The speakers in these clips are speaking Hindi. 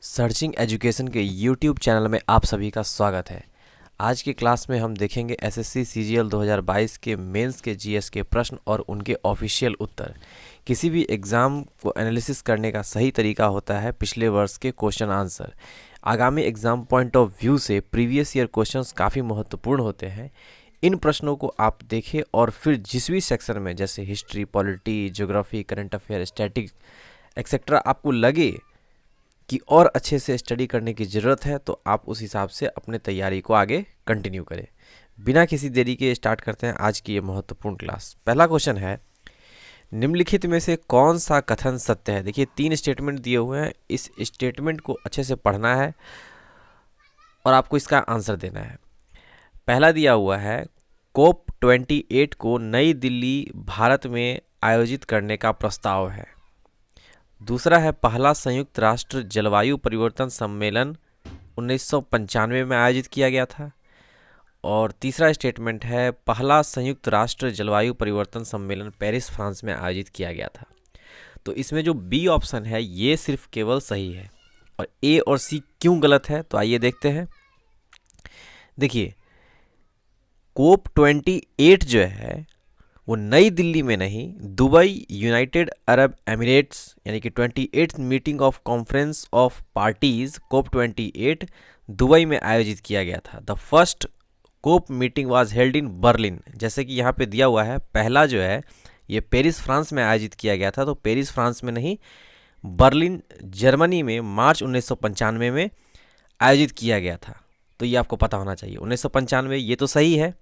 सर्चिंग एजुकेशन के यूट्यूब चैनल में आप सभी का स्वागत है। आज की क्लास में हम देखेंगे एसएससी सीजीएल 2022 के मेंस के जीएस के प्रश्न और उनके ऑफिशियल उत्तर। किसी भी एग्ज़ाम को एनालिसिस करने का सही तरीका होता है पिछले वर्ष के क्वेश्चन आंसर। आगामी एग्ज़ाम पॉइंट ऑफ व्यू से प्रीवियस ईयर क्वेश्चंस काफ़ी महत्वपूर्ण होते हैं। इन प्रश्नों को आप देखें और फिर जिस भी सेक्शन में जैसे history, polity, geography, current affair, static etcetera आपको लगे कि और अच्छे से स्टडी करने की ज़रूरत है तो आप उस हिसाब से अपने तैयारी को आगे कंटिन्यू करें। बिना किसी देरी के स्टार्ट करते हैं आज की ये महत्वपूर्ण क्लास। पहला क्वेश्चन है, निम्नलिखित में से कौन सा कथन सत्य है। देखिए 3 स्टेटमेंट दिए हुए हैं, इस स्टेटमेंट को अच्छे से पढ़ना है और आपको इसका आंसर देना है। पहला दिया हुआ है, कोप 28 को नई दिल्ली भारत में आयोजित करने का प्रस्ताव है। दूसरा है, पहला संयुक्त राष्ट्र जलवायु परिवर्तन सम्मेलन 1995 में आयोजित किया गया था। और तीसरा स्टेटमेंट है, पहला संयुक्त राष्ट्र जलवायु परिवर्तन सम्मेलन पेरिस फ्रांस में आयोजित किया गया था। तो इसमें जो बी ऑप्शन है ये सिर्फ केवल सही है और ए और सी क्यों गलत है, तो आइए देखते हैं। देखिए कोप 28 जो है वो नई दिल्ली में नहीं, दुबई, यूनाइटेड अरब एमिरेट्स यानी कि 28th meeting of conference of parties COP 28 Dubai में आयोजित किया गया था। The first COP meeting was held in Berlin. जैसे कि यहाँ पे दिया हुआ है, पहला जो है ये पेरिस फ्रांस में आयोजित किया गया था, तो पेरिस फ्रांस में नहीं, बर्लिन जर्मनी में मार्च 1995 में आयोजित किया गया था। तो ये आपको पता होना चाहिए 1995, ये तो सही है,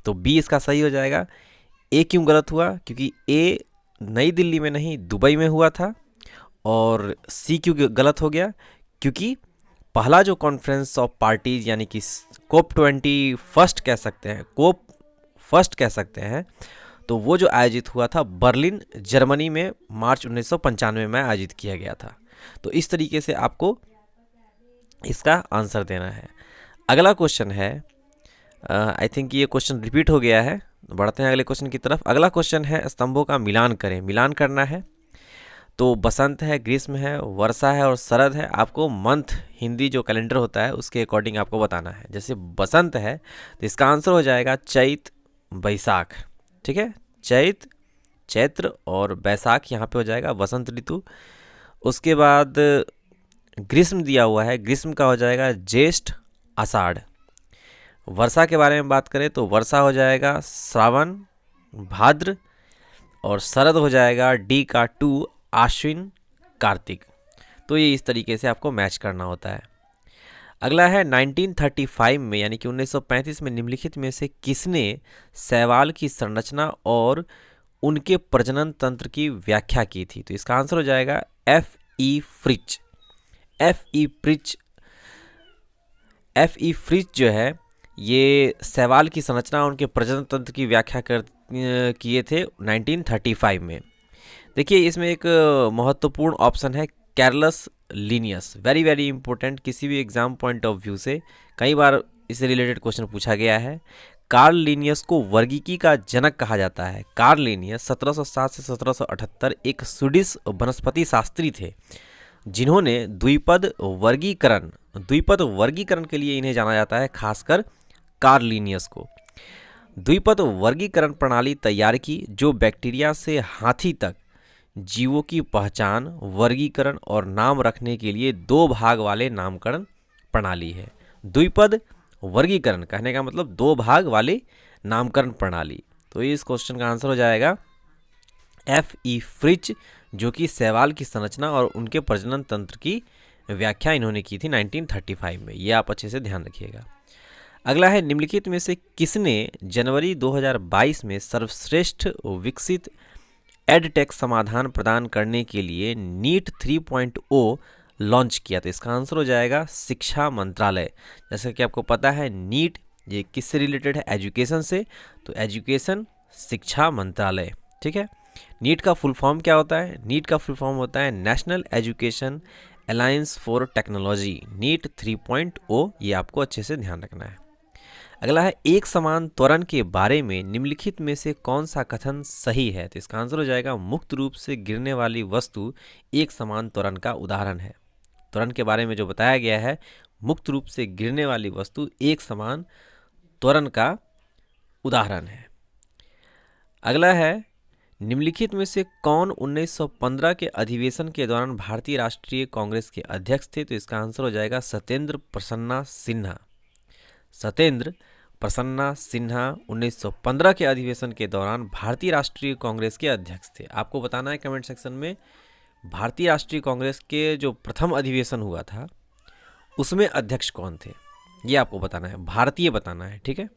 तो बी इसका सही हो जाएगा। ए क्यों गलत हुआ, क्योंकि ए नई दिल्ली में नहीं दुबई में हुआ था। और सी क्यों गलत हो गया, क्योंकि पहला जो कॉन्फ्रेंस ऑफ पार्टीज यानी कि कोप 21 कह सकते हैं, कोप फर्स्ट कह सकते हैं, तो वो जो आयोजित हुआ था बर्लिन जर्मनी में मार्च 1995 में आयोजित किया गया था। तो इस तरीके से आपको इसका आंसर देना है। अगला क्वेश्चन है, आई थिंक ये क्वेश्चन रिपीट हो गया है, बढ़ते हैं अगले क्वेश्चन की तरफ। अगला क्वेश्चन है, स्तंभों का मिलान करें। मिलान करना है तो बसंत है, ग्रीष्म है, वर्षा है और शरद है। आपको मंथ हिंदी जो कैलेंडर होता है उसके अकॉर्डिंग आपको बताना है। जैसे बसंत है तो इसका आंसर हो जाएगा चैत बैसाख। ठीक है, चैत, चैत्र और बैसाख यहाँ पे हो जाएगा वसंत ऋतु। उसके बाद ग्रीष्म दिया हुआ है, ग्रीष्म का हो जाएगा ज्येष्ठ आषाढ़। वर्षा के बारे में बात करें तो वर्षा हो जाएगा श्रावण भाद्र और शरद हो जाएगा डी का 2 आश्विन कार्तिक। तो ये इस तरीके से आपको मैच करना होता है। अगला है, 1935 में यानी कि 1935 में निम्नलिखित में से किसने शैवाल की संरचना और उनके प्रजनन तंत्र की व्याख्या की थी। तो इसका आंसर हो जाएगा F.E. फ्रिच। F.E. फ्रिच जो है ये शैवाल की संरचना और उनके प्रजनन तंत्र की व्याख्या किए थे 1935 में। देखिए इसमें एक महत्वपूर्ण ऑप्शन है Carlos Linnaeus, very very important किसी भी एग्जाम पॉइंट ऑफ व्यू से कई बार इससे रिलेटेड क्वेश्चन पूछा गया है। कार्ल लीनियस को वर्गीकी का जनक कहा जाता है। कार्ल लीनियस 1707 से 1778 एक स्वीडिश वनस्पति शास्त्री थे जिन्होंने द्विपद वर्गीकरण के लिए इन्हें जाना जाता है, खासकर कार्ल लीनियस को। द्विपद वर्गीकरण प्रणाली तैयार की जो बैक्टीरिया से हाथी तक जीवों की पहचान, वर्गीकरण और नाम रखने के लिए 2 भाग वाले नामकरण प्रणाली है। द्विपद वर्गीकरण कहने का मतलब 2 भाग वाले नामकरण प्रणाली। तो इस क्वेश्चन का आंसर हो जाएगा F.E. फ्रिच, जो कि शैवाल की संरचना और उनके प्रजनन तंत्र की व्याख्या इन्होंने की थी 1935 में। ये आप अच्छे से ध्यान रखिएगा। अगला है, निम्नलिखित में से किसने जनवरी 2022 में सर्वश्रेष्ठ विकसित एडटेक समाधान प्रदान करने के लिए नीट 3.0 लॉन्च किया। तो इसका आंसर हो जाएगा शिक्षा मंत्रालय। जैसा कि आपको पता है नीट ये किससे रिलेटेड है, एजुकेशन से, तो एजुकेशन शिक्षा मंत्रालय। ठीक है, नीट का फुल फॉर्म क्या होता है, नीट का फुल फॉर्म होता है national education alliance for technology, NEAT 3.0। ये आपको अच्छे से ध्यान रखना है। अगला है, एक समान त्वरण के बारे में निम्नलिखित में से कौन सा कथन सही है। तो इसका आंसर हो जाएगा मुक्त रूप से गिरने वाली वस्तु एक समान त्वरण का उदाहरण है। त्वरण के बारे में जो बताया गया है, मुक्त रूप से गिरने वाली वस्तु एक समान त्वरण का उदाहरण है। अगला है, निम्नलिखित में से कौन 1915 के अधिवेशन के दौरान भारतीय राष्ट्रीय कांग्रेस के अध्यक्ष थे? तो इसका आंसर हो जाएगा सत्येंद्र प्रसन्ना सिन्हा। सत्येंद्र प्रसन्ना सिन्हा 1915 के अधिवेशन के दौरान भारतीय राष्ट्रीय कांग्रेस के अध्यक्ष थे। आपको बताना है कमेंट सेक्शन में, भारतीय राष्ट्रीय कांग्रेस के जो प्रथम अधिवेशन हुआ था उसमें अध्यक्ष कौन थे, ये आपको बताना है, भारतीय बताना है, ठीक है।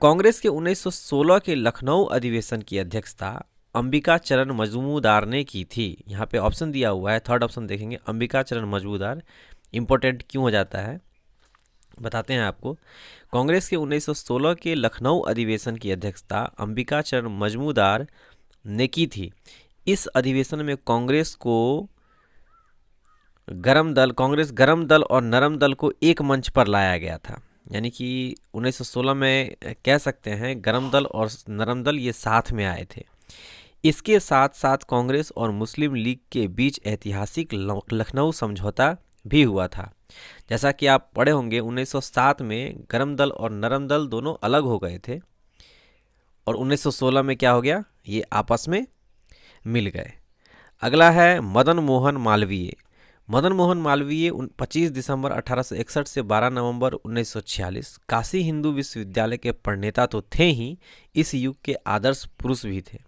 कांग्रेस के 1916 के लखनऊ अधिवेशन की अध्यक्षता अंबिका चरण मजमूदार ने की थी। यहाँ पे ऑप्शन दिया हुआ है, थर्ड ऑप्शन देखेंगे, अंबिका चरण मजमूदार। इंपॉर्टेंट क्यों हो जाता है बताते हैं आपको। कांग्रेस के 1916 के लखनऊ अधिवेशन की अध्यक्षता अंबिका चरण मजमूदार ने की थी। इस अधिवेशन में कांग्रेस गरम दल और नरम दल को एक मंच पर लाया गया था। यानी कि 1916 में कह सकते हैं गरम दल और नरम दल ये साथ में आए थे। इसके साथ साथ कांग्रेस और मुस्लिम लीग के बीच ऐतिहासिक लखनऊ समझौता भी हुआ था। जैसा कि आप पढ़े होंगे 1907 में गरम दल और नरम दल दोनों अलग हो गए थे और 1916 में क्या हो गया, ये आपस में मिल गए। अगला है मदन मोहन मालवीय। मदन मोहन मालवीय 25 दिसंबर 1861 से 12 नवंबर 1946 काशी हिंदू विश्वविद्यालय के प्रणेता तो थे ही, इस युग के आदर्श पुरुष भी थे।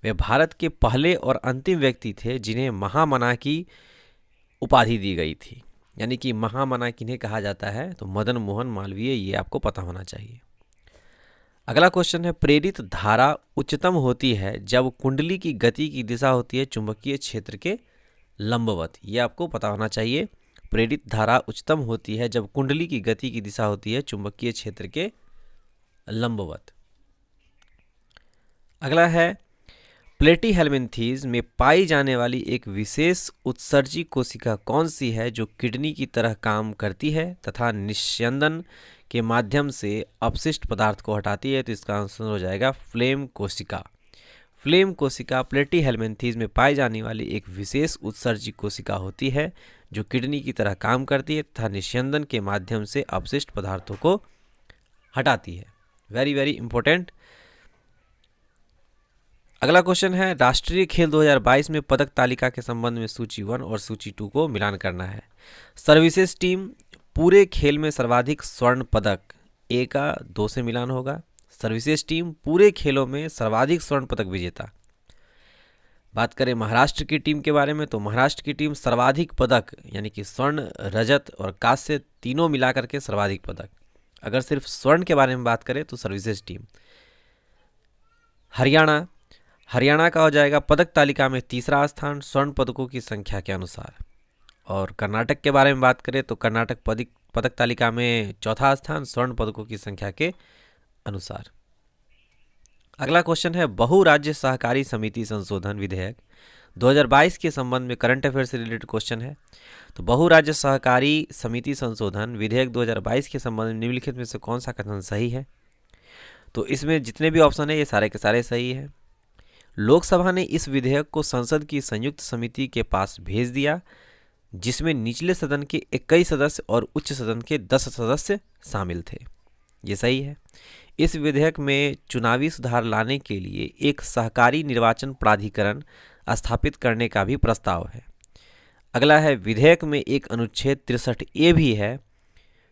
वे भारत के पहले और अंतिम व्यक्ति थे जिन्हें महामना की उपाधि दी गई थी। यानी कि महामना किन्हें कहा जाता है, तो मदन मोहन मालवीय, ये आपको पता होना चाहिए। अगला क्वेश्चन है, प्रेरित धारा उच्चतम होती है जब कुंडली की गति की दिशा होती है चुंबकीय क्षेत्र के लंबवत। ये आपको पता होना चाहिए। प्रेरित धारा उच्चतम होती है जब कुंडली की गति की दिशा होती है चुंबकीय क्षेत्र के लंबवत। अगला है, प्लेटीहेल्मिन्थीज में पाई जाने वाली एक विशेष उत्सर्जी कोशिका कौन सी है जो किडनी की तरह काम करती है तथा निस्यंदन के माध्यम से अपशिष्ट पदार्थ को हटाती है? तो इसका आंसर हो जाएगा फ्लेम कोशिका। फ्लेम कोशिका प्लेटीहेल्मिन्थीज में पाई जाने वाली एक विशेष उत्सर्जी कोशिका होती है जो किडनी की तरह काम करती है तथा निस्यंदन के माध्यम से अपशिष्ट पदार्थों को हटाती है। Very very important. अगला क्वेश्चन है, राष्ट्रीय खेल 2022 में पदक तालिका के संबंध में सूची 1 और सूची 2 को मिलान करना है। सर्विसेज टीम पूरे खेल में सर्वाधिक स्वर्ण पदक, ए का 2 से मिलान होगा। सर्विसेज टीम पूरे खेलों में सर्वाधिक स्वर्ण पदक विजेता। बात करें महाराष्ट्र की टीम के बारे में, तो महाराष्ट्र की टीम सर्वाधिक पदक, यानी कि स्वर्ण, रजत और कांस्य तीनों मिलाकर के सर्वाधिक पदक। अगर सिर्फ स्वर्ण के बारे में बात करें तो सर्विसेज टीम। हरियाणा का हो जाएगा पदक तालिका में तीसरा स्थान स्वर्ण पदकों की संख्या के अनुसार। और कर्नाटक के बारे में बात करें तो कर्नाटक पदक तालिका में चौथा स्थान स्वर्ण पदकों की संख्या के अनुसार। अगला क्वेश्चन है, बहुराज्य सहकारी समिति संशोधन विधेयक 2022 के संबंध में करंट अफेयर से रिलेटेड क्वेश्चन है। तो बहुराज्य सहकारी समिति संशोधन विधेयक 2022 के संबंध में निम्नलिखित में से कौन सा कथन सही है? तो इसमें जितने भी ऑप्शन है ये सारे के सारे सही है। लोकसभा ने इस विधेयक को संसद की संयुक्त समिति के पास भेज दिया जिसमें निचले सदन के 21 सदस्य और उच्च सदन के 10 सदस्य शामिल थे। ये सही है। इस विधेयक में चुनावी सुधार लाने के लिए एक सहकारी निर्वाचन प्राधिकरण स्थापित करने का भी प्रस्ताव है। अगला है, विधेयक में एक अनुच्छेद 63A भी है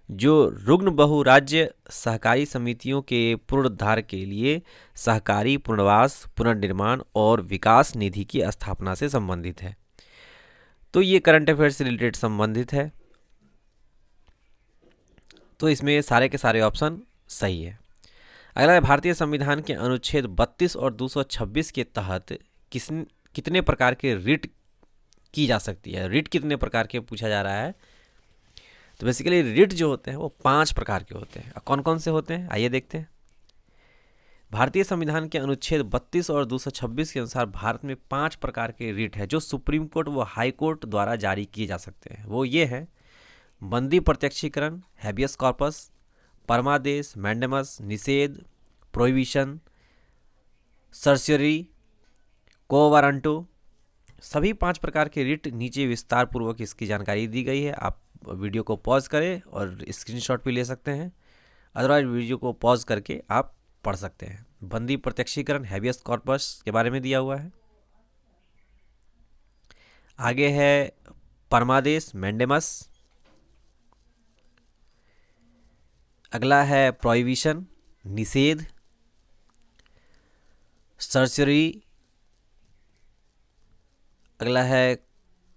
जो रुग्ण बहुराज्य सहकारी समितियों के पुनरुद्धार के लिए सहकारी पुनर्वास, पुनर्निर्माण और विकास निधि की स्थापना से संबंधित है। तो ये करंट अफेयर से रिलेटेड संबंधित है, तो इसमें सारे के सारे ऑप्शन सही है। अगला है, भारतीय संविधान के अनुच्छेद 32 और 226 के तहत कितने प्रकार के रिट की जा सकती है? रिट कितने प्रकार के पूछा जा रहा है। तो बेसिकली रिट जो होते हैं वो 5 प्रकार के होते हैं। कौन कौन से होते हैं आइए देखते हैं। भारतीय संविधान के अनुच्छेद 32 और 226 के अनुसार भारत में 5 प्रकार के रिट है जो सुप्रीम कोर्ट व हाई कोर्ट द्वारा जारी किए जा सकते हैं। वो ये है, बंदी प्रत्यक्षीकरण, हैबियस कॉर्पस, परमादेश, मैंडेमस, निषेध, प्रोहिबिशन, सर्सियरी, को वारंटो सभी 5 प्रकार के रिट नीचे विस्तार पूर्वक इसकी जानकारी दी गई है। आप वीडियो को पॉज करें और स्क्रीनशॉट भी ले सकते हैं, अदरवाइज वीडियो को पॉज करके आप पढ़ सकते हैं। बंदी प्रत्यक्षीकरण हैबियस कॉर्पस के बारे में दिया हुआ है। आगे है परमादेश मैंडेमस। अगला है प्रोहिबिशन निषेध। सर्जरी। अगला है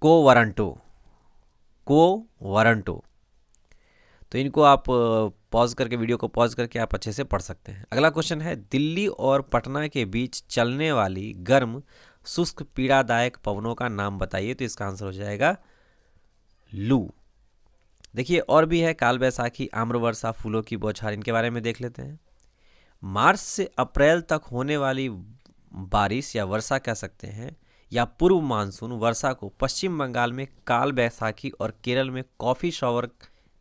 को वारंटो। तो इनको आप पॉज करके, वीडियो को पॉज करके आप अच्छे से पढ़ सकते हैं। अगला क्वेश्चन है दिल्ली और पटना के बीच चलने वाली गर्म शुष्क पीड़ादायक पवनों का नाम बताइए। तो इसका आंसर हो जाएगा लू। देखिए और भी है, काल बैसाखी, आम्र वर्षा, फूलों की बौछार, इनके बारे में देख लेते हैं। मार्च से अप्रैल तक होने वाली बारिश या वर्षा कह सकते हैं, या पूर्व मानसून वर्षा को पश्चिम बंगाल में काल बैसाखी और केरल में कॉफ़ी शॉवर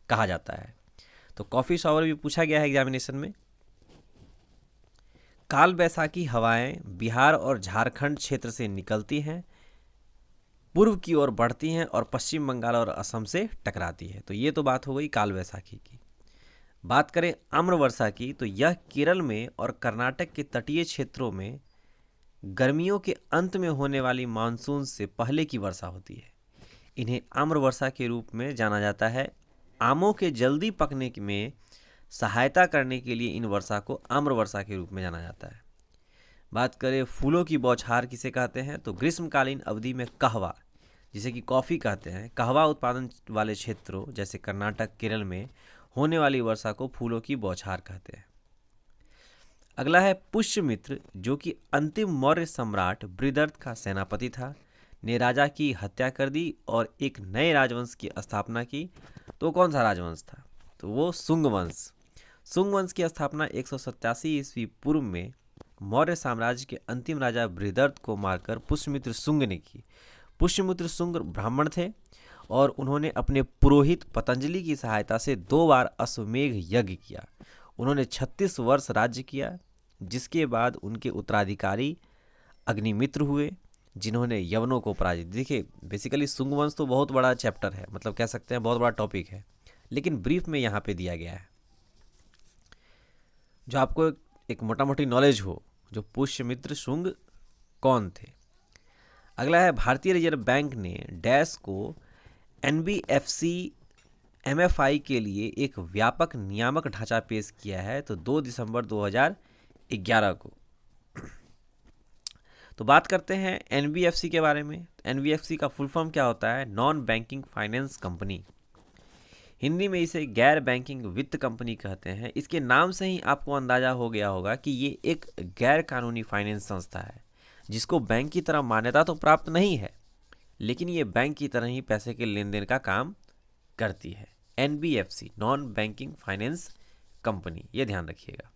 कहा जाता है। तो कॉफ़ी शॉवर भी पूछा गया है एग्जामिनेशन में। काल बैसाखी हवाएं बिहार और झारखंड क्षेत्र से निकलती हैं, पूर्व की ओर बढ़ती हैं और पश्चिम बंगाल और असम से टकराती है। तो ये तो बात हो गई काल बैसाखी की। बात करें आम्र वर्षा की, तो यह केरल में और कर्नाटक के तटीय क्षेत्रों में गर्मियों के अंत में होने वाली मानसून से पहले की वर्षा होती है। इन्हें आम्र वर्षा के रूप में जाना जाता है। आमों के जल्दी पकने में सहायता करने के लिए इन वर्षा को आम्र वर्षा के रूप में जाना जाता है। बात करें फूलों की बौछार किसे कहते हैं, तो ग्रीष्मकालीन अवधि में कहवा, जिसे कि कॉफ़ी कहते हैं, कहवा उत्पादन वाले क्षेत्रों जैसे कर्नाटक, केरल में होने वाली वर्षा को फूलों की बौछार कहते हैं। अगला है पुष्यमित्र, जो कि अंतिम मौर्य सम्राट बृहदर्थ का सेनापति था, ने राजा की हत्या कर दी और एक नए राजवंश की स्थापना की। तो कौन सा राजवंश था, तो वो शुंग वंश। शुंग वंश की स्थापना 187 ईस्वी पूर्व में मौर्य साम्राज्य के अंतिम राजा बृहदर्थ को मारकर पुष्यमित्र शुंग ने की। पुष्यमित्र शुंग ब्राह्मण थे और उन्होंने अपने पुरोहित पतंजलि की सहायता से 2 बार अश्वमेघ यज्ञ किया। उन्होंने 36 वर्ष राज्य किया, जिसके बाद उनके उत्तराधिकारी अग्निमित्र हुए, जिन्होंने यवनों को पराजित। देखिए बेसिकली शुंग वंश तो बहुत बड़ा चैप्टर है, मतलब कह सकते हैं बहुत बड़ा टॉपिक है, लेकिन ब्रीफ में यहाँ पे दिया गया है जो आपको एक मोटा मोटी नॉलेज हो, जो पुष्यमित्र शुंग कौन थे। अगला है भारतीय रिजर्व बैंक ने डैश को NBFC MFI के लिए एक व्यापक नियामक ढांचा पेश किया है, तो 2 दिसंबर 2011 को। तो बात करते हैं NBFC के बारे में। NBFC का फुल फॉर्म क्या होता है, non banking finance company. Hindi में इसे गैर बैंकिंग वित्त कंपनी कहते हैं। इसके नाम से ही आपको अंदाजा हो गया होगा कि ये एक गैर कानूनी फाइनेंस संस्था है, जिसको बैंक की तरह मान्यता तो प्राप्त नहीं है, लेकिन ये बैंक की तरह ही पैसे के लेन देन का काम करती है। NBFC non banking finance company, ये ध्यान रखिएगा।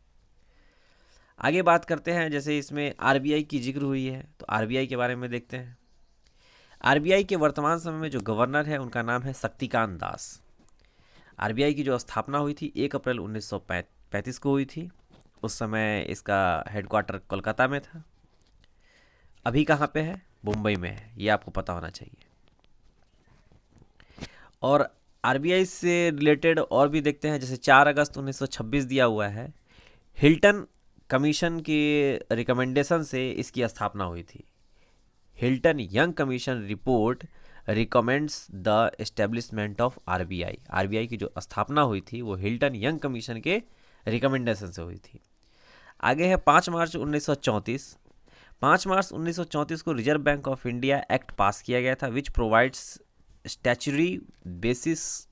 आगे बात करते हैं, जैसे इसमें RBI की जिक्र हुई है, तो RBI के बारे में देखते हैं। RBI के वर्तमान समय में जो गवर्नर है उनका नाम है शक्तिकांत दास। RBI की जो स्थापना हुई थी 1 अप्रैल 1935 को हुई थी। उस समय इसका हेडक्वार्टर कोलकाता में था। अभी कहाँ पे है, मुंबई में है, ये आपको पता होना चाहिए। और RBI से रिलेटेड और भी देखते हैं, जैसे 4 अगस्त 1926 दिया हुआ है, हिल्टन कमीशन के रिकमेंडेशन से इसकी स्थापना हुई थी। Hilton young commission report recommends the establishment of RBI। RBI की जो स्थापना हुई थी वो हिल्टन यंग कमीशन के रिकमेंडेशन से हुई थी। आगे है 5 मार्च 1934। 5 मार्च 1934 को reserve bank of India act पास किया गया था, which provides statutory basis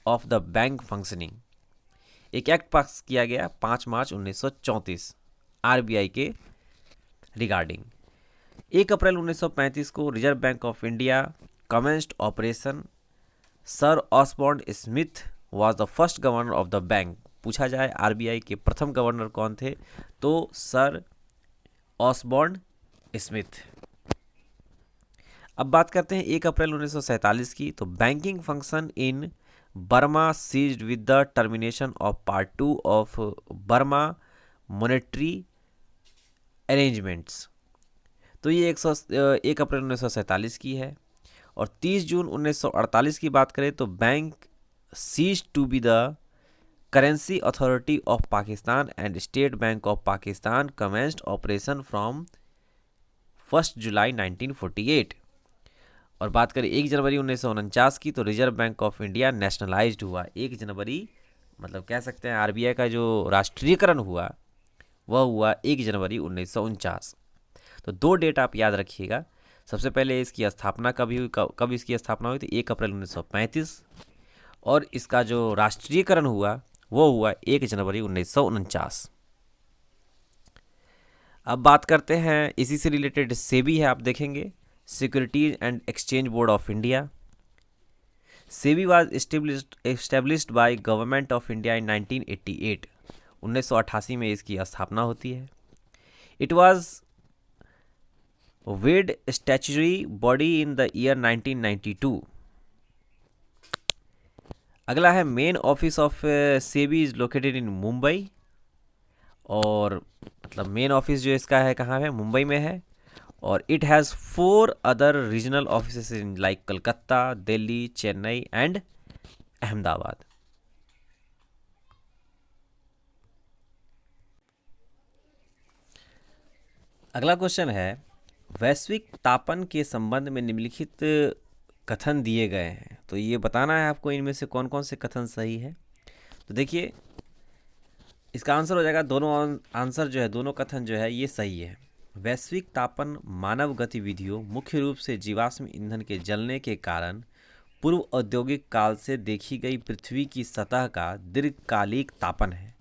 of the bank functioning. एक एक्ट पास किया गया 5 मार्च 1934 RBI के रिगार्डिंग। 1 अप्रैल 1935 को reserve bank of India commenced operation. Sir Osborne Smith was the first governor of the bank. पूछा जाए RBI के प्रथम गवर्नर कौन थे, तो सर ऑसबॉर्न स्मिथ। अब बात करते हैं 1 अप्रैल 1947 की, तो banking function in Burma ceased with the termination of part 2 of Burma monetary arrangements. तो ये 1 अप्रैल 1947 की है। और 30 जून 1948 की बात करें तो bank ceased to be the currency authority of Pakistan and state bank of Pakistan commenced operation from 1 जुलाई 1948। और बात करें 1 जनवरी 1949 की तो reserve bank of India nationalised हुआ। 1 जनवरी मतलब कह सकते हैं आरबीआई का जो राष्ट्रीयकरण हुआ वह हुआ 1 जनवरी 1949। तो 2 डेट आप याद रखिएगा। सबसे पहले इसकी स्थापना कब हुई, कब इसकी स्थापना हुई थी 1 अप्रैल 1935। और इसका जो राष्ट्रीयकरण हुआ वो हुआ 1 जनवरी 1949। अब बात करते हैं इसी से रिलेटेड सेबी है, आप देखेंगे securities and exchange board of India. SEBI was established by government of India in 1988। 1988 में इसकी स्थापना होती है। इट वाज वेड statutory body in the year 1992। अगला है main office of SEBI is located in Mumbai. और मतलब मेन ऑफिस जो इसका है कहाँ है, मुंबई में है। और it has 4 other regional office in like Calcutta, Delhi, Chennai and Ahmedabad. अगला क्वेश्चन है वैश्विक तापन के संबंध में निम्नलिखित कथन दिए गए हैं, तो ये बताना है आपको इनमें से कौन कौन से कथन सही है। तो देखिए इसका आंसर हो जाएगा, दोनों आंसर जो है, दोनों कथन जो है ये सही है। वैश्विक तापन मानव गतिविधियों मुख्य रूप से जीवाश्म ईंधन के जलने के कारण पूर्व औद्योगिक काल से देखी गई पृथ्वी की सतह का दीर्घकालिक तापन है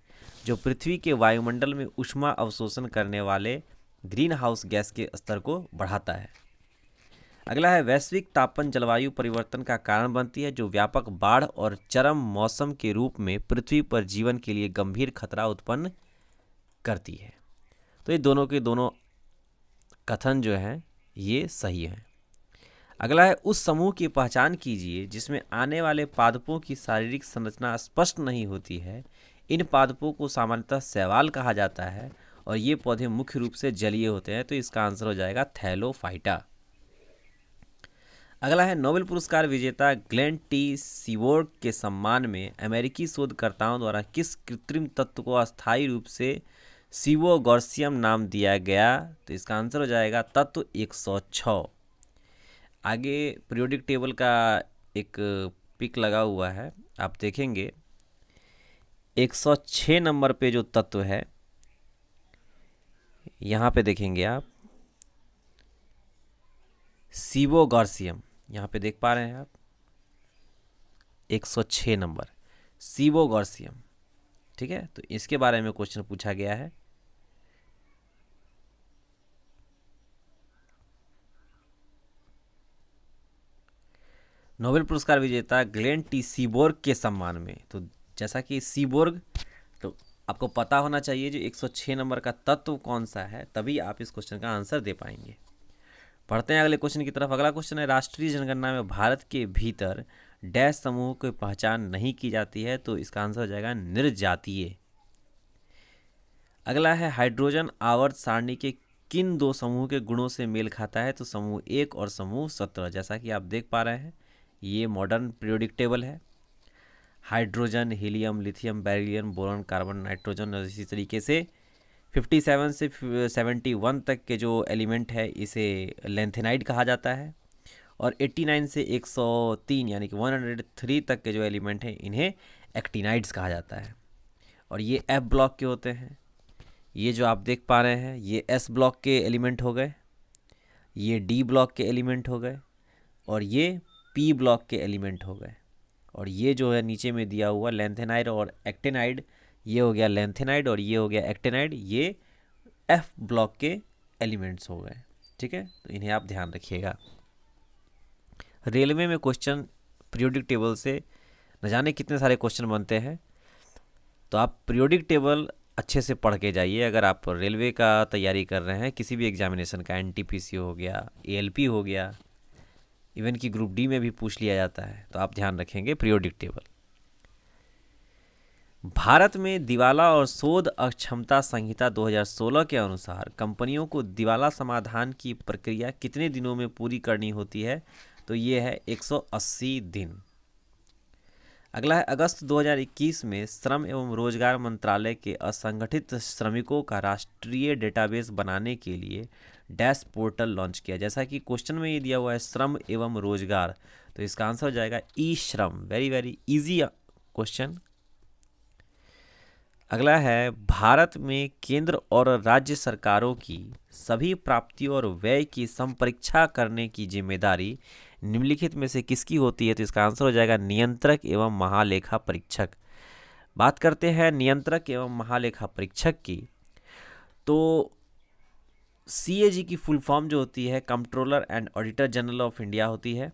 जो पृथ्वी के वायुमंडल में ऊष्मा अवशोषण करने वाले ग्रीन हाउस गैस के स्तर को बढ़ाता है। अगला है वैश्विक तापन जलवायु परिवर्तन का कारण बनती है जो व्यापक बाढ़ और चरम मौसम के रूप में पृथ्वी पर जीवन के लिए गंभीर खतरा उत्पन्न करती है। तो ये दोनों के दोनों कथन जो हैं ये सही हैं। अगला है उस समूह की पहचान कीजिए जिसमें आने वाले पादपों की शारीरिक संरचना स्पष्ट नहीं होती है। इन पादपों को सामान्यतः शैवाल कहा जाता है और ये पौधे मुख्य रूप से जलीय होते हैं। तो इसका आंसर हो जाएगा थैलोफाइटा। अगला है नोबेल पुरस्कार विजेता ग्लेन टी सीबोर्ग के सम्मान में अमेरिकी शोधकर्ताओं द्वारा किस कृत्रिम तत्व को अस्थायी रूप से सिवोगॉर्सियम नाम दिया गया। तो इसका आंसर हो जाएगा तत्व 106। आगे पीरियोडिक टेबल का एक पिक लगा हुआ है, आप देखेंगे 106 नंबर पे जो तत्व है यहाँ पे देखेंगे आप सिवोगॉर्सियम, यहाँ पे देख पा रहे हैं आप 106 नंबर सिवोगॉर्सियम। ठीक है, तो इसके बारे में क्वेश्चन पूछा गया है। नोबेल पुरस्कार विजेता ग्लेन टी सीबोर्ग के सम्मान में, तो जैसा कि सीबोर्ग, तो आपको पता होना चाहिए जो 106 नंबर का तत्व कौन सा है, तभी आप इस क्वेश्चन का आंसर दे पाएंगे। पढ़ते हैं अगले क्वेश्चन की तरफ। अगला क्वेश्चन है राष्ट्रीय जनगणना में भारत के भीतर डैश समूह की पहचान नहीं की जाती है। तो इसका आंसर हो जाएगा निर्जातीय। अगला है हाइड्रोजन आवर्त सारणी के किन 2 समूह के गुणों से मेल खाता है। तो समूह 1 और समूह 17। जैसा कि आप देख पा रहे हैं ये मॉडर्न पीरियोडिक टेबल है। Hydrogen, helium, lithium, beryllium, boron, carbon, nitrogen और इसी तरीके से 57 से 71 तक के जो एलिमेंट है इसे लेंथेनाइड कहा जाता है। और 89 से 103 यानी कि 103 तक के जो एलिमेंट हैं इन्हें एक्टिनाइड्स कहा जाता है। और ये एफ ब्लॉक के होते हैं। ये जो आप देख पा रहे हैं ये एस ब्लॉक के एलिमेंट हो गए, ये डी ब्लॉक के एलिमेंट हो गए और ये पी ब्लॉक के एलिमेंट हो गए। और ये जो है नीचे में दिया हुआ लेंथेनाइड और एक्टिनाइड, ये हो गया लेंथेनाइड और ये हो गया एक्टिनाइड, ये एफ ब्लॉक के एलिमेंट्स हो गए। ठीक है, तो इन्हें आप ध्यान रखिएगा। रेलवे में क्वेश्चन पीरियोडिक टेबल से न जाने कितने सारे क्वेश्चन बनते हैं, तो आप पीरियोडिक टेबल अच्छे से पढ़ के जाइए। अगर आप रेलवे का तैयारी कर रहे हैं, किसी भी एग्जामिनेशन का, एनटीपीसी हो गया, एएलपी हो गया, इवन कि ग्रुप डी में भी पूछ लिया जाता है, तो आप ध्यान रखेंगे पीरियोडिक टेबल। भारत में दिवाला और शोध अक्षमता संहिता 2016 के अनुसार कंपनियों को दिवाला समाधान की प्रक्रिया कितने दिनों में पूरी करनी होती है? तो ये है 180 दिन। अगला है, अगस्त 2021 में श्रम एवं रोजगार मंत्रालय के असंगठित श्रमिकों का राष्ट्रीय डेटाबेस बनाने के लिए डैश पोर्टल लॉन्च किया। जैसा कि क्वेश्चन में ये दिया हुआ है श्रम एवं रोजगार, तो इसका आंसर हो जाएगा ई श्रम। Very very easy question. अगला है, भारत में केंद्र और राज्य सरकारों की सभी प्राप्तियों और व्यय की संपरीक्षा करने की जिम्मेदारी निम्नलिखित में से किसकी होती है? तो इसका आंसर हो जाएगा नियंत्रक एवं महालेखा परीक्षक। बात करते हैं नियंत्रक एवं महालेखा परीक्षक की, तो सीएजी की फुल फॉर्म जो होती है controller and auditor general of India होती है।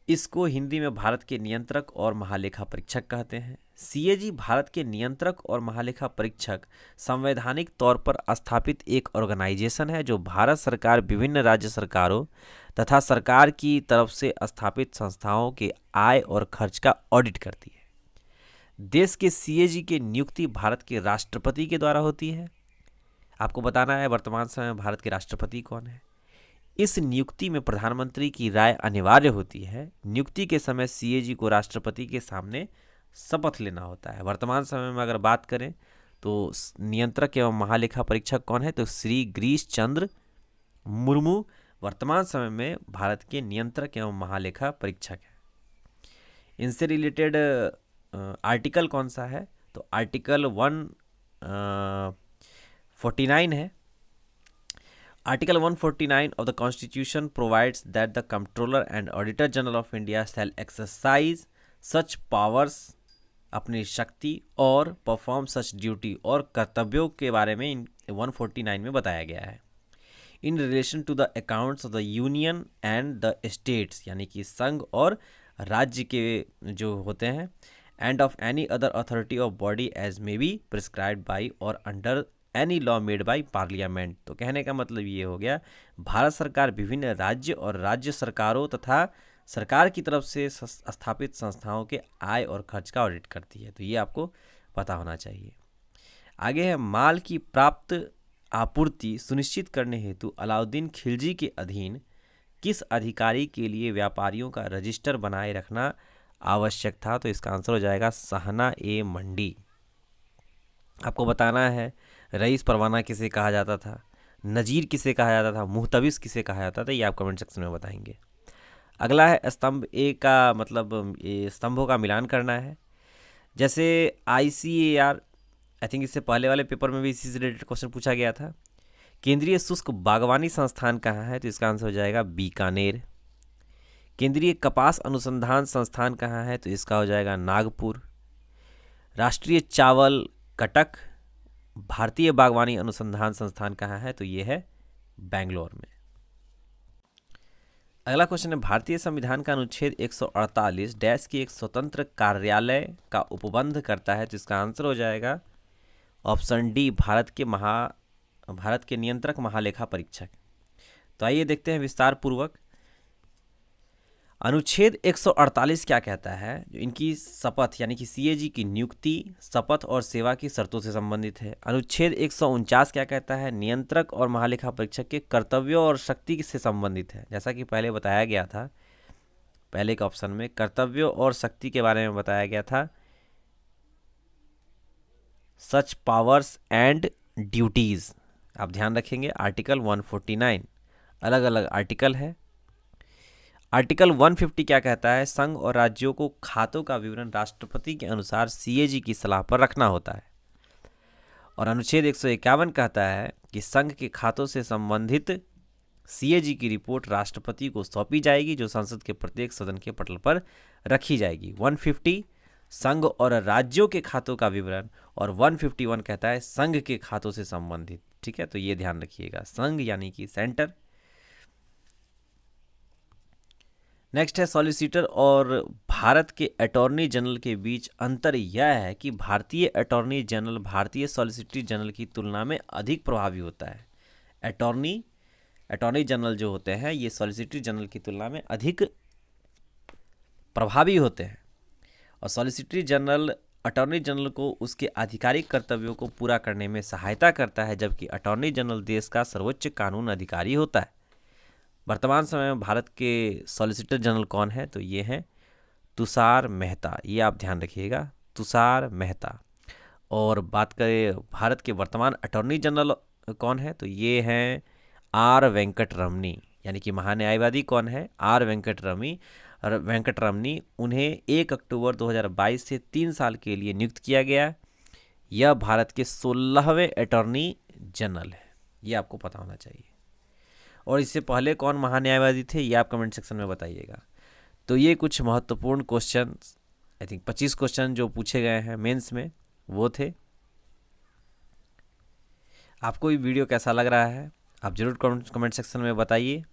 इसको हिंदी में भारत के नियंत्रक और महालेखा परीक्षक कहते हैं। सीएजी भारत के नियंत्रक और महालेखा परीक्षक संवैधानिक तौर पर स्थापित एक ऑर्गेनाइजेशन है जो भारत सरकार, विभिन्न राज्य सरकारों तथा सरकार की तरफ से स्थापित संस्थाओं के आय और खर्च का ऑडिट करती है। देश के सीएजी की नियुक्ति भारत के राष्ट्रपति के द्वारा होती है। आपको बताना है वर्तमान समय में भारत के राष्ट्रपति कौन है। इस नियुक्ति में प्रधानमंत्री की राय अनिवार्य होती है। नियुक्ति के समय सीएजी को राष्ट्रपति के सामने शपथ लेना होता है। वर्तमान समय में अगर बात करें तो नियंत्रक एवं महालेखा परीक्षक कौन है? तो श्री गिरीश चंद्र मुर्मू वर्तमान समय में भारत के नियंत्रक एवं महालेखा परीक्षक है। इनसे रिलेटेड आर्टिकल कौन सा है? तो आर्टिकल 149 है। Article 149 of the Constitution provides that the Comptroller and Auditor General of India shall exercise such powers, अपनी शक्ति और परफॉर्म सच ड्यूटी और कर्तव्यों के बारे में 149 में बताया गया है। In relation to the accounts of the union and the states, यानी कि संघ और राज्य के जो होते हैं, and of any other authority of body as may be prescribed by और under any law made by Parliament. तो कहने का मतलब ये हो गया, भारत सरकार विभिन्न राज्य और राज्य सरकारों तथा सरकार की तरफ से स्थापित संस्थाओं के आय और खर्च का ऑडिट करती है। तो ये आपको पता होना चाहिए। आगे है, माल की प्राप्त आपूर्ति सुनिश्चित करने हेतु अलाउद्दीन खिलजी के अधीन किस अधिकारी के लिए व्यापारियों का रजिस्टर बनाए रखना आवश्यक था? तो इसका आंसर हो जाएगा सहना ए मंडी। आपको बताना है रईस परवाना किसे कहा जाता था, नजीर किसे कहा जाता था, मुहतविस किसे कहा जाता था, ये आप कमेंट सेक्शन में बताएंगे। अगला है, स्तंभ ए का मतलब ये स्तंभों का मिलान करना है। जैसे ICAR, आई थिंक इससे पहले वाले पेपर में भी इसी से रिलेटेड क्वेश्चन पूछा गया था। केंद्रीय शुष्क बागवानी संस्थान कहाँ है? तो इसका आंसर हो जाएगा बीकानेर। केंद्रीय कपास अनुसंधान संस्थान कहाँ है? तो इसका हो जाएगा नागपुर। राष्ट्रीय चावल कटक भारतीय बागवानी अनुसंधान संस्थान कहाँ है? तो ये है बेंगलोर में। अगला क्वेश्चन है, भारतीय संविधान का अनुच्छेद 148 डैश की एक स्वतंत्र कार्यालय का उपबंध करता है। तो इसका आंसर हो जाएगा ऑप्शन डी, भारत के नियंत्रक महालेखा परीक्षक। तो आइए देखते हैं विस्तार पूर्वक। अनुच्छेद 148 क्या कहता है? जो इनकी शपथ यानी कि सीएजी की नियुक्ति, शपथ और सेवा की शर्तों से संबंधित है। अनुच्छेद 149 क्या कहता है? नियंत्रक और महालेखा परीक्षक के कर्तव्यों और शक्ति से संबंधित है। जैसा कि पहले बताया गया था, पहले के ऑप्शन में कर्तव्यों और शक्ति के बारे में बताया गया था, सच पावर्स एंड ड्यूटीज। आप ध्यान रखेंगे आर्टिकल 149 अलग अलग आर्टिकल है। आर्टिकल 150 क्या कहता है? संघ और राज्यों को खातों का विवरण राष्ट्रपति के अनुसार सीएजी की सलाह पर रखना होता है। और अनुच्छेद 151 कहता है कि संघ के खातों से संबंधित सीएजी की रिपोर्ट राष्ट्रपति को सौंपी जाएगी, जो संसद के प्रत्येक सदन के पटल पर रखी जाएगी। 150 संघ और राज्यों के खातों का विवरण, और 151 कहता है संघ के खातों से संबंधित। ठीक है, तो ये ध्यान रखिएगा, संघ यानी कि सेंटर। नेक्स्ट है, सॉलिसिटर और भारत के अटॉर्नी जनरल के बीच अंतर यह है कि भारतीय अटॉर्नी जनरल भारतीय सॉलिसिटर जनरल की तुलना में अधिक प्रभावी होता है। अटॉर्नी जनरल जो होते हैं ये सॉलिसिटर जनरल की तुलना में अधिक प्रभावी होते हैं। और सॉलिसिटर जनरल अटॉर्नी जनरल को उसके आधिकारिक कर्तव्यों को पूरा करने में सहायता करता है, जबकि अटॉर्नी जनरल देश का सर्वोच्च कानून अधिकारी होता है। वर्तमान समय में भारत के सॉलिसिटर जनरल कौन है? तो ये हैं तुषार मेहता, ये आप ध्यान रखिएगा, तुषार मेहता। और बात करें भारत के वर्तमान अटॉर्नी जनरल कौन है? तो ये हैं आर वेंकटरमनी, यानी कि महान्यायवादी कौन है? आर वेंकटरमनी। उन्हें 1 अक्टूबर 2022 से 3 साल के लिए नियुक्त किया गया। यह भारत के 16वें अटॉर्नी जनरल है, ये आपको पता होना चाहिए। और इससे पहले कौन महान्यायवादी थे, ये आप कमेंट सेक्शन में बताइएगा। तो ये कुछ महत्वपूर्ण क्वेश्चन, आई थिंक 25 क्वेश्चन जो पूछे गए हैं मेंस में, वो थे। आपको ये वीडियो कैसा लग रहा है आप ज़रूर कमेंट सेक्शन में बताइए।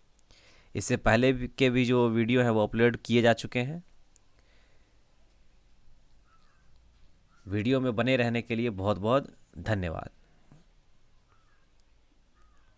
इससे पहले के भी जो वीडियो हैं वो अपलोड किए जा चुके हैं। वीडियो में बने रहने के लिए बहुत बहुत धन्यवाद।